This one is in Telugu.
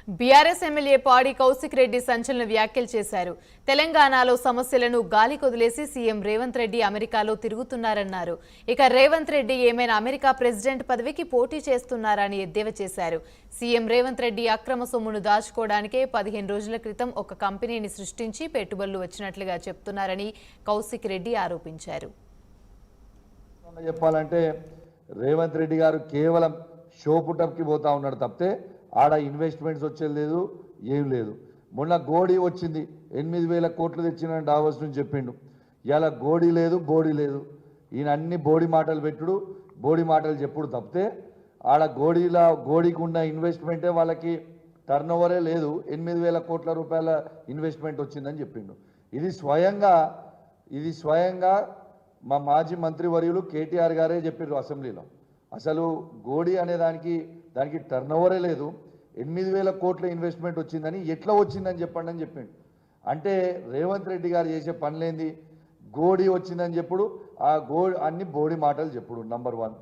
బీఆర్ఎస్ ఎమ్మెల్యే పాడి కౌశిక్ రెడ్డి సంచలన వ్యాఖ్యలు చేశారు. తెలంగాణలో సమస్యలను గాలి కొదిలేసి సీఎం రేవంత్ రెడ్డి అమెరికాలో తిరుగుతున్నారన్నారు. ఇక రేవంత్ రెడ్డి ఏమైనా అమెరికా ప్రెసిడెంట్ పదవికి పోటీ చేస్తున్నారని ఎద్దేవా చేశారు. సీఎం రేవంత్ రెడ్డి అక్రమ సొమ్మును దాచుకోవడానికే 15 రోజుల క్రితం ఒక కంపెనీని సృష్టించి పెట్టుబడులు వచ్చినట్లుగా చెప్తున్నారని కౌశిక్ రెడ్డి ఆరోపించారు. చెప్పాలంటే రేవంత్ రెడ్డి గారు కేవలం షో పుటప్కి పోతా ఉన్నాడు తప్పితే ఆడ ఇన్వెస్ట్మెంట్స్ వచ్చేది లేదు, ఏం లేదు. మొన్న గోడీ వచ్చింది, 8,000 కోట్లు తెచ్చిన డావోస్ నుంచి చెప్పిండు. ఇలా గోడీ లేదు, బోడీ లేదు. ఈయన అన్ని బోడీ మాటలు పెట్టుడు, బోడీ మాటలు చెప్పుడు తప్పితే ఆడ గోడీకి ఉన్న ఇన్వెస్ట్మెంటే వాళ్ళకి టర్న్ ఓవరే లేదు. 8,000 కోట్ల రూపాయల ఇన్వెస్ట్మెంట్ వచ్చిందని చెప్పిండు. ఇది స్వయంగా మా మాజీ మంత్రివర్యులు కేటీఆర్ గారే చెప్పారు అసెంబ్లీలో. అసలు గోడీ అనే దానికి టర్న్ ఓవరే లేదు, 8,000 కోట్ల ఇన్వెస్ట్మెంట్ వచ్చిందని ఎట్లా వచ్చిందని చెప్పండి అని చెప్పిండు. అంటే రేవంత్ రెడ్డి గారు చేసే పనులేంది, గోడీ వచ్చిందని చెప్పుడు, అన్ని బోడీ మాటలు చెప్పుడు. నంబర్ 1.